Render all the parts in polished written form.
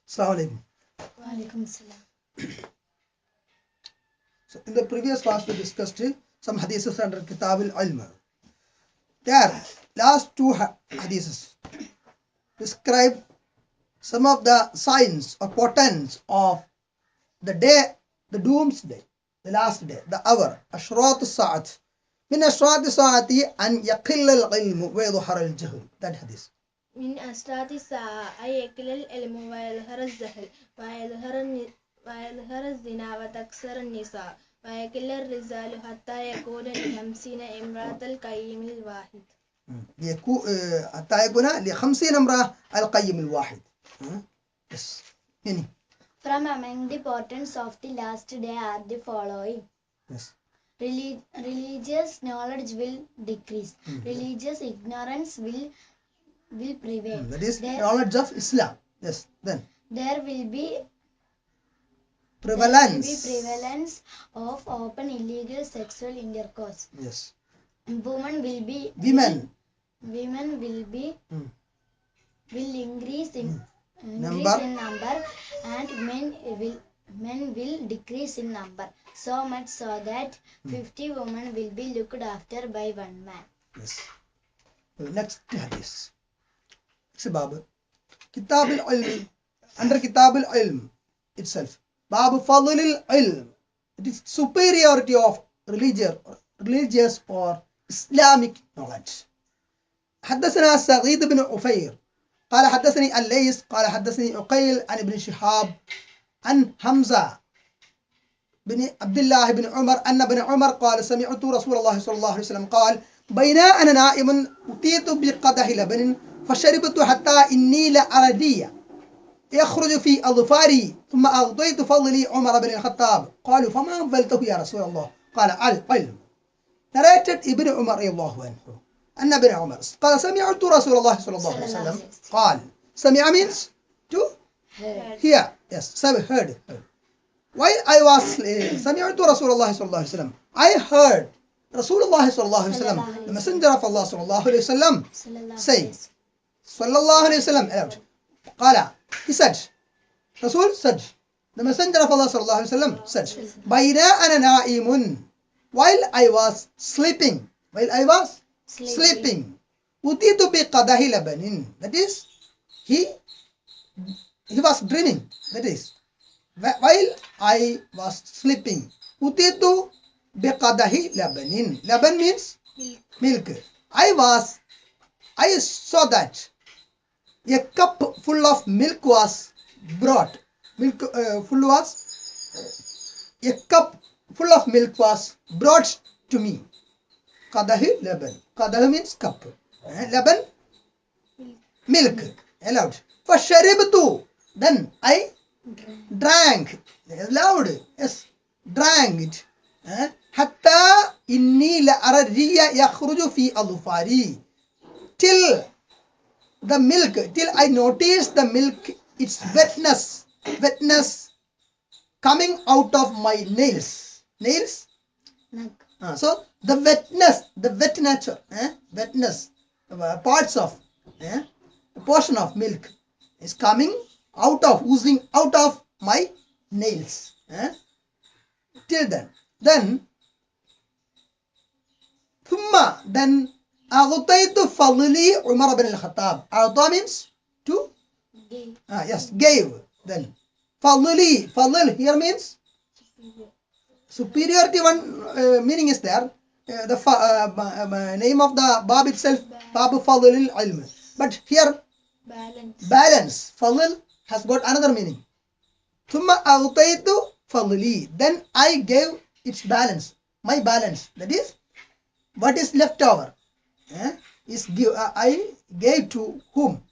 Assalamu alaikum. So in the previous class we discussed some hadiths under Kitab al-Ilm. There, last two hadiths describe some of the signs or portents of the day, the doomsday, the last day, the hour, أشراط الساعة. من أشراط الساعة أن يقل العلم ويظهر الجهل. That hadith. من أشراط الساعة أن يقل العلم ويظهر الجهل ويظهر الزنا وتكثر النساء ويقل الرجال حتى يكون ل50 امرأة القيم الواحد. حتى يكون ل50 امرأة القيم الواحد. Yes. Any. From among the portents of the last day are the following. Yes. Religious knowledge will decrease. Religious ignorance will prevail. That is knowledge of Islam. Yes. Then there will be prevalence of open illegal sexual intercourse. Yes. Women will increase in number and men will decrease in number, so much so that 50 women will be looked after by one man. Yes. Next hadith. Bab Kitab al-Ilm. Under Kitab al-Ilm itself, Bab Fadl al-Ilm. It is superiority of religious or Islamic knowledge. حدثنا سعيد بن عفير قال حدثني الليث قال حدثني عقيل عن ابن شهاب عن حمزة بن عبد الله بن عمر أن ابن عمر قال سمعت رسول الله صلى الله عليه وسلم قال بين أنا نائم أتيت بقدح لبن فشربت حتى إني لأردي يخرج في أظفاري ثم أغطيت فضلي عمر بن الخطاب قالوا فما أنفلته يا رسول الله قال العلم. Narrated Ibn Umar رضي الله عنه أن ابن عمر قال سمعت رسول الله صلى الله عليه وسلم قال سمع means to hear. Yes, heard. While I was سمعت رسول الله صلى الله عليه وسلم, I heard رسول الله صلى الله عليه وسلم, the messenger of Allah صلى الله عليه وسلم, say صلى الله عليه وسلم aloud. قال, he said, Rasul said, the messenger of Allah صلى الله عليه وسلم said, بين أنا نائم, while I was sleeping, أتيت بقدح لبن, that is, he was dreaming, that is, while I was sleeping, أتيت بقدح لبن. Laban means milk. I saw that a cup full of milk was brought. A cup full of milk was brought to me. Qadahi laban. Qadahi means cup. Laban, milk. Allowed. Fasharibtu. Then I drank. Loud. Yes. Drank it. Hatta inni la aradiya yakhruju fi adfari. Till I noticed the milk, its wetness coming out of my nails. Nails? So the wet nature, wetness, parts of, a portion of milk is coming out of, oozing out of my nails. Till then, then أغطيت فضلي عمر بن الخطاب. أعطى means to? Yes, gave. Then فضل here means superiority. One meaning is there. The name of the bab itself, Bab Fadl al-Ilm. But here balance. Fadl has got another meaning. ثم أغطيت فضلي. Then I gave its balance, my balance. That is, what is left over. I gave to whom?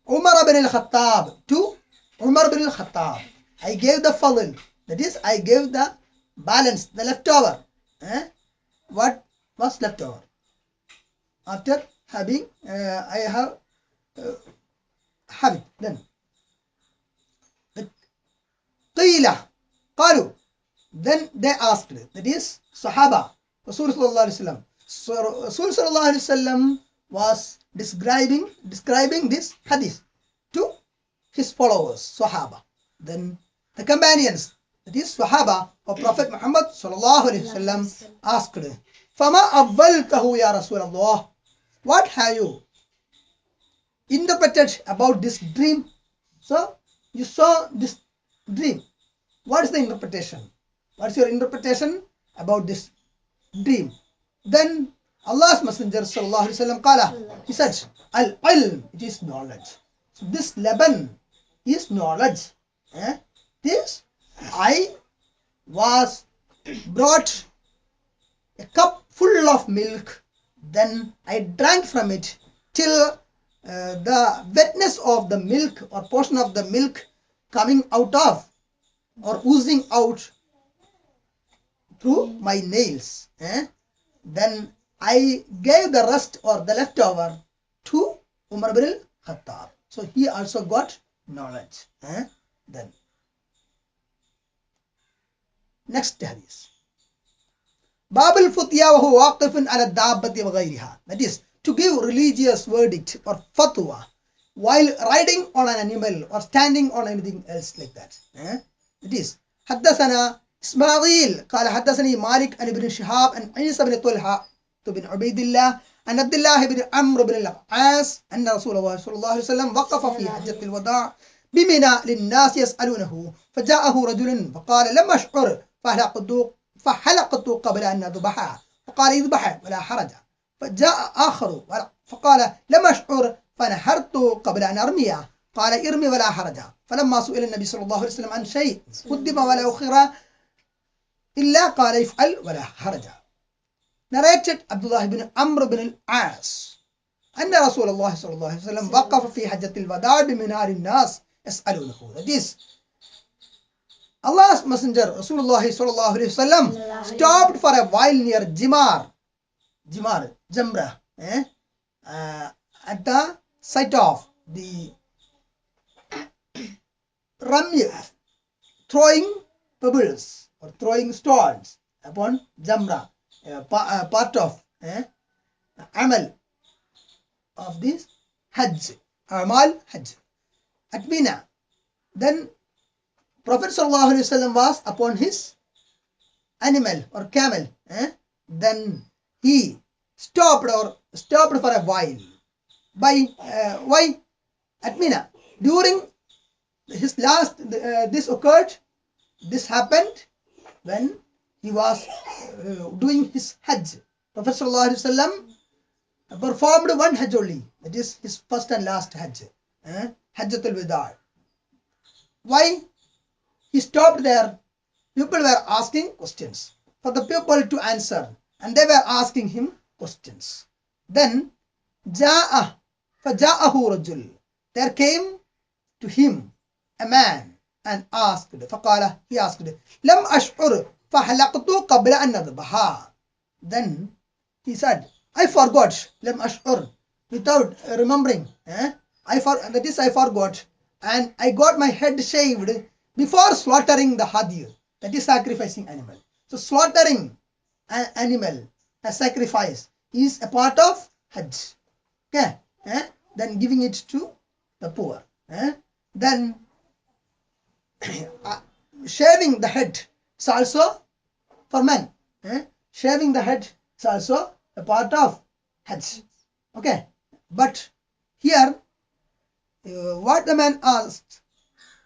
Umar Ibn Al-Khattab. To Umar Ibn Al-Khattab. I gave the fadl. That is, I gave the balance, the leftover. What was left over? After having, I have it. Then قيل قالوا. Then they asked. That is, Sahaba. Rasul sallallahu alaihi wasallam. So Rasul sallallahu alaihi wasallam was describing this hadith to his followers, Sahaba. Then the companions, that is Sahaba of Prophet Muhammad sallallahu alaihi wasallam, asked, "Fama awwaltahu ya Rasulullah?" What have you interpreted about this dream? So you saw this dream. What is the interpretation? What's your interpretation about this dream? Then Allah's Messenger sallallahu alaihi wasallam qala, he said, "Al-ilm, it is knowledge." So this leban is knowledge. This I was brought a cup full of milk, then I drank from it till the wetness of the milk or portion of the milk coming out of or oozing out through my nails. Then I gave the rest or the leftover to Umar Ibn Al-Khattab. So he also got knowledge. Then next hadith. Bab al-futya wa huwa waqifun ala dabbati wa ghayriha. That is to give religious verdict or fatwa while riding on an animal or standing on anything else like that. It is حدثنا إسماعيل قال حدثني مالك عن ابن شهاب عن عيسى بن طلحة بن عبيد الله عن عبد الله بن عمرو بن العاص أن رسول الله صلى الله عليه وسلم وقف في حجة الوداع بمنى للناس يسألونه فجاءه رجل فقال لم أشعر فحلقت قبل أن أذبحها فقال اذبح ولا حرج. فجاء آخر فقال لم أشعر فنحرت قبل أن أرميها قال ارمي ولا حرج. فلما سئل النبي صلى الله عليه وسلم عن شيء قدم ولا أخر إلا قال افعل ولا حرج. Narrated Abdullah ibn Amr ibn al-As أن رسول الله صلى الله عليه وسلم وقف في حجة الوداع بمنى للناس يسألونه. That is, Allah's Messenger Rasulullah sallallahu alaihi wasallam stopped for a while near Jamra, at the site of the Ramya, throwing pebbles or throwing stones upon Jamra, part of Amal of this Hajj, Amal Hajj at Mina. Then Prophet sallallahu alaihi wasallam was upon his animal or camel. Then he stopped for a while. Why? At Mina. During his last, this happened when he was doing his Hajj. Prophet sallallahu alaihi wasallam performed one Hajj only. That is his first and last Hajj. Hajjatul Wada. Why? He stopped there. People were asking questions for the people to answer, and they were asking him questions. Then فَجَاءَهُ رَجُلٌ. There came to him a man and asked. فقال, he asked, لم أشعر فحلقت قبل أن أذبحها. Then he said, I forgot. لم أشعر, without remembering. I forgot, and I got my head shaved before slaughtering the hadith, that is sacrificing animal. So slaughtering an animal as sacrifice is a part of Hajj. Then giving it to the poor. Then shaving the head is also for men. Shaving the head is also a part of Hajj. Okay, but here what the man asked,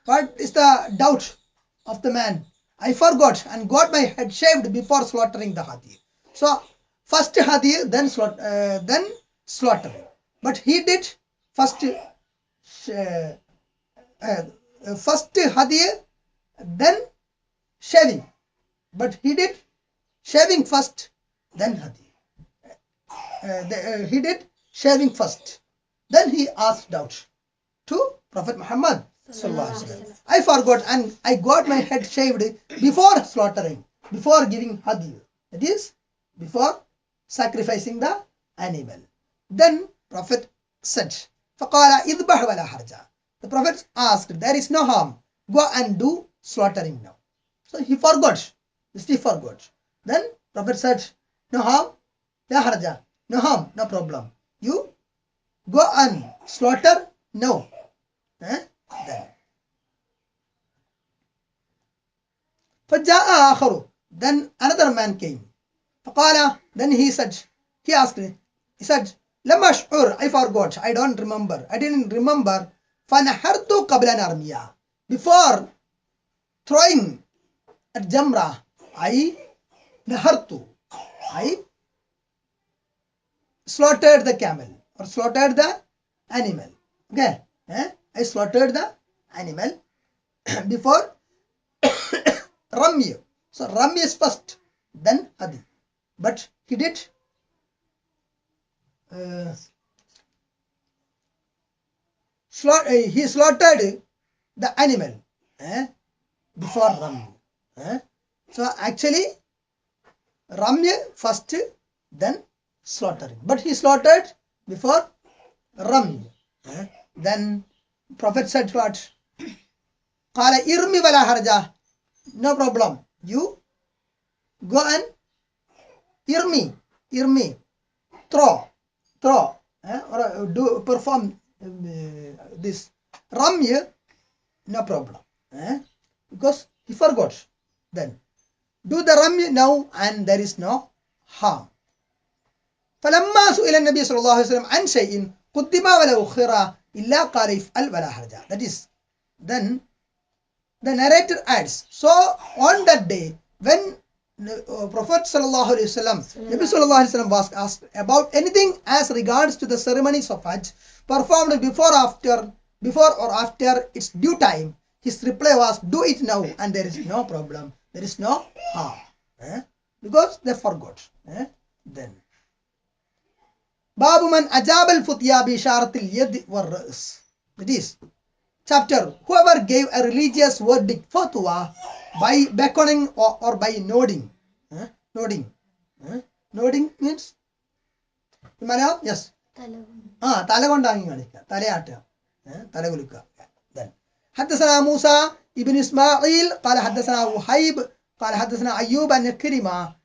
what is the doubt of the man? I forgot and got my head shaved before slaughtering the hadith. So first hadith, then slaughtering. But he did first hadith, then shaving. But he did shaving first, then hadith. He did shaving first. Then he asked doubt to Prophet Muhammad. I forgot and I got my head shaved before slaughtering, before giving hadith. That is, before sacrificing the animal. Then Prophet said, فَقَالَ اِذْبَحْ وَلَا حَرْجَ. The Prophet asked, there is no harm. Go and do slaughtering now. So he forgot. He forgot. Then Prophet said, no harm, la harja. No harm, no problem. You go and slaughter now. Then فجاء آخر. Then another man came. فقال, then he asked, he said, لم أشعر, I forgot, I don't remember, I didn't remember. فنحرت قبل أن أرميها. Before throwing at Jamra, I slaughtered the camel or slaughtered the animal. Okay, I slaughtered the animal before Ramy. So Ramy is first, then Hadi. But he did he slaughtered the animal before Ramy. So actually Ramy first, then slaughtering. But he slaughtered before Ramy. Then Prophet said what? قال irmi wala harja. No problem. You go and irmi, throw, or do perform this Ramy. No problem. Because he forgot. Then do the Ramy now and there is no harm. فلما سئل النبي صلى الله عليه وسلم عن شيء قدم ولا أخر إلا قال افعل ولا حرج. That is, then the narrator adds, so on that day when Prophet sallallahu alaihi wasallam, Nabi sallallahu alaihi wasallam was asked about anything as regards to the ceremonies of Hajj performed before or after its due time, his reply was, do it now and there is no problem, there is no harm, because they forgot. Then Babu man ajab al-futya bi isharat al-yad wal-ra's. That is chapter, whoever gave a religious verdict fatwa by beckoning or by nodding. Nodding means yes. തലകൊണ്ടാങ്ങി കാണിക്കുക, തലയാട്ടുക, തലകുലുക്കുക. Then حدثنا موسى ابن إسماعيل قال حدثنا وهيب قال حدثنا أيوب عن كريمة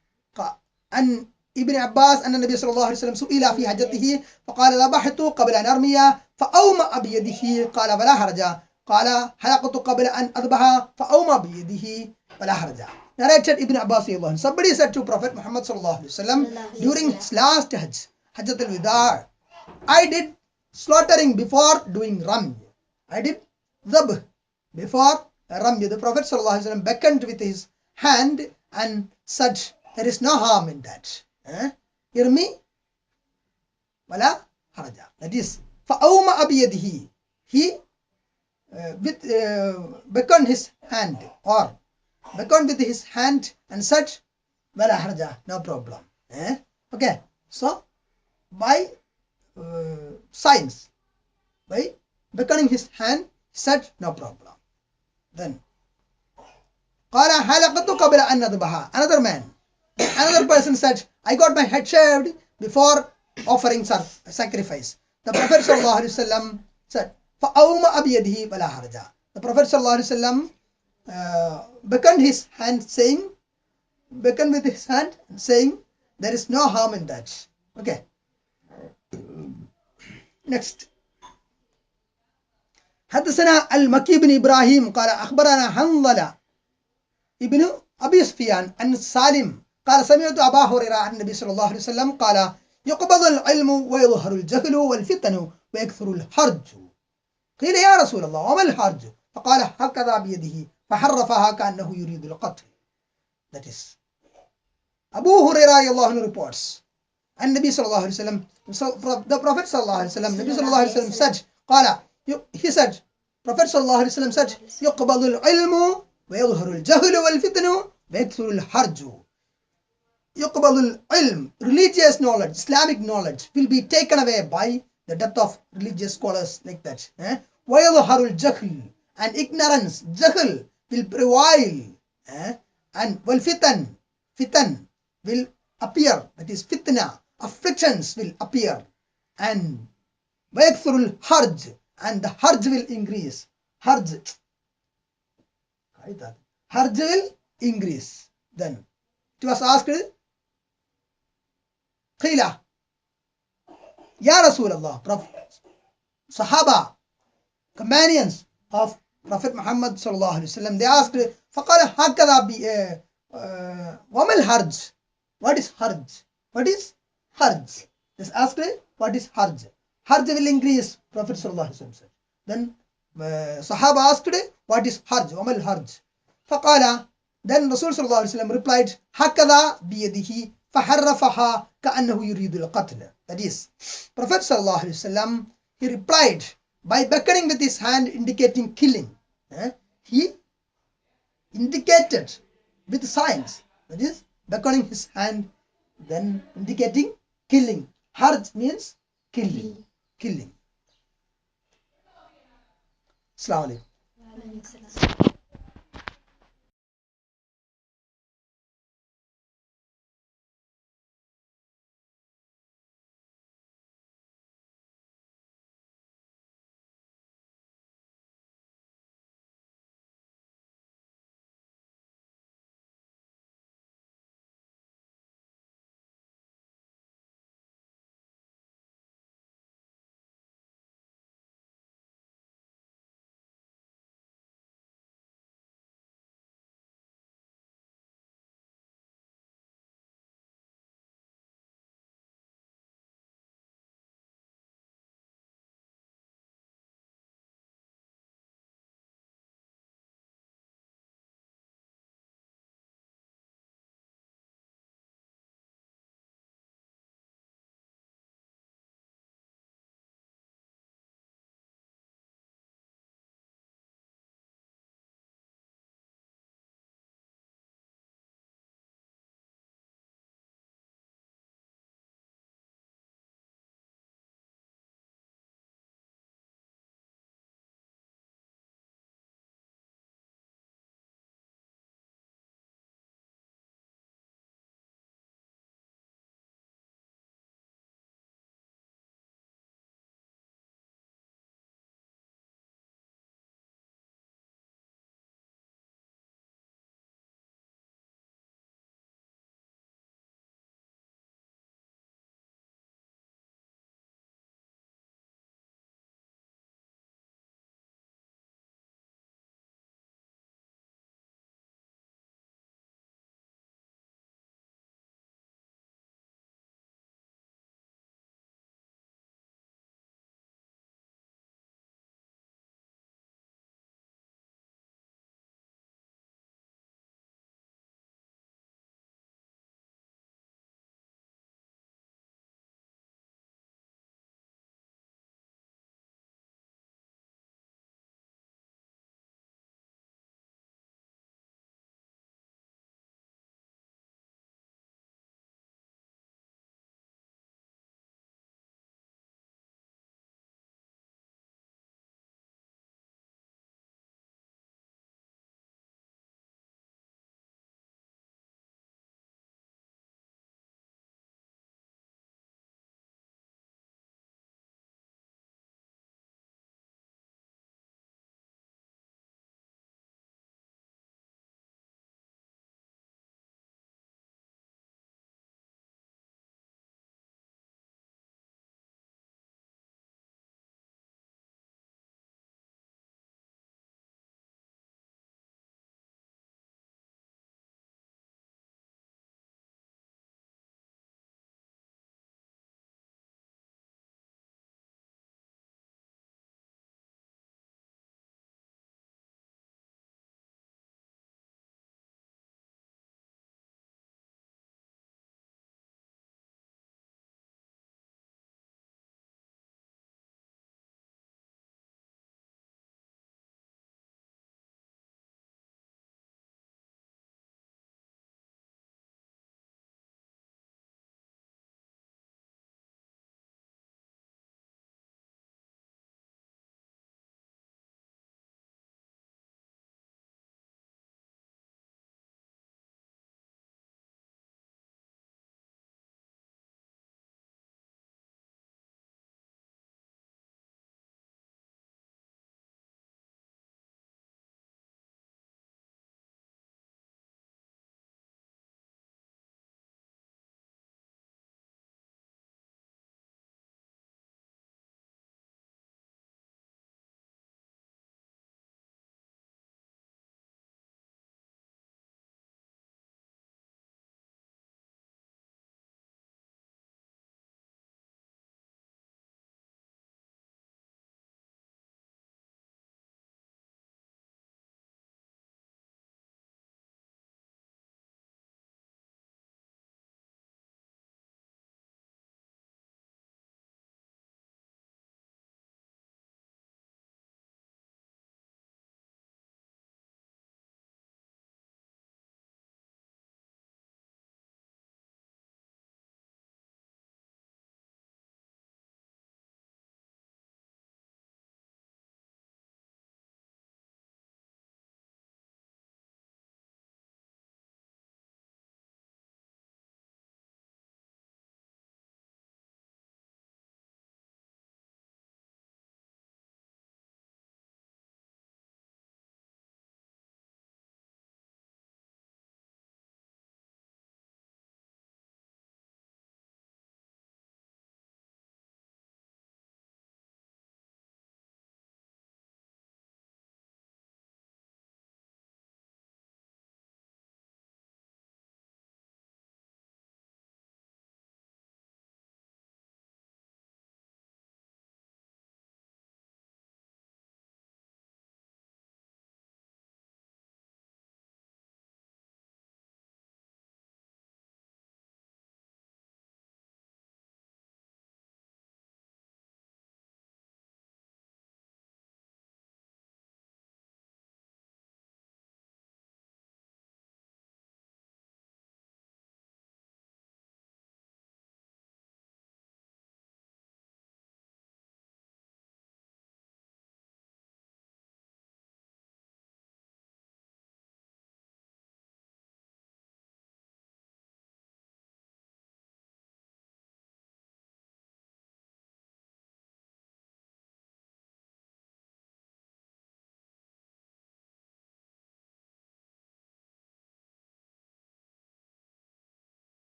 عن ابن عباس أن النبي صلى الله عليه وسلم سئل في حجته فقال ذبحت قبل أن أرمي فأومأ بيده قال ولا حرج. قال حلقت قبل أن أذبح فأومأ بيده ولا حرج. Narrated Ibn Abbas. Somebody said to Prophet Muhammad sallallahu alaihi wasallam during his last Hajj, Hajjat al-Wida, I did slaughtering before doing Ramy. I did Zabh before Ramy. The Prophet sallallahu alaihi wasallam beckoned with his hand and said, there is no harm in that. Irmi wala haraja. That is, فَأَوْمَأَ بِيَدِهِ. He beckoned his hand or beckoned with his hand and said, wala haraja, no problem. Okay, so by signs, by beckoning his hand, he said, no problem. Then قال حلقت قبل أن أذبح. Another person said, I got my head shaved before offering sacrifice. The Prophet sallallahu alaihi wasallam said, فَأَوْمَأَ بِيَدِهِ وَلَا حَرْجَ. The Prophet sallallahu alaihi wasallam beckoned with his hand saying, there is no harm in that. Okay. Next. حدثنا المكي بن إبراهيم قال أخبرنا حنظلة ابن أبي سفيان عن سالم قال سمعت أبا هريرة عن النبي صلى الله عليه وسلم قال يقبض العلم ويظهر الجهل والفتن ويكثر الحرج. قيل يا رسول الله وما الحرج؟ فقال هكذا بيده فحرفها كأنه يريد القتل. That is, Abu Hurairah Allah reports, and Nabi sallallahu alaihi wasallam, so the Prophet sallallahu alaihi wasallam, Nabi sallallahu alaihi wasallam said, he said, Prophet sallallahu alaihi wasallam said, يقبض العلم ويظهر الجهل والفتن ويكثر الحرج. يقبض العلم, religious knowledge, Islamic knowledge will be taken away by the death of religious scholars like that. ويظهر الجهل, and ignorance, jahl, will prevail. And والفتن, fitan will appear, that is fitna, afflictions will appear. And ويكثر الحرج, and the harj will increase. Harj will increase. Then it was asked, Qila, Ya Rasulullah, Sahaba, companions of Prophet Muhammad sallallahu alaihi wasallam, they asked, فَقَالَ هَكَذَا وَمَا الْحَرْجِ? What is harj? What is harj? Just asked, what is harj? Harj will increase, Prophet sallallahu alaihi wasallam said. Then Sahaba asked, what is harj? وَمَا الْحَرْجِ? فَقَالَ, then Rasul sallallahu alaihi wasallam replied, هَكَذَا بِيَدِهِ فَحَرَّفَهَا كَأَنَّهُ يُرِيدُ الْقَتْلَ. That is, Prophet sallallahu alaihi wasallam, he replied by beckoning with his hand indicating killing. He indicated with signs, that is beckoning his hand, then indicating killing. Harj means killing. Assalamu alaikum.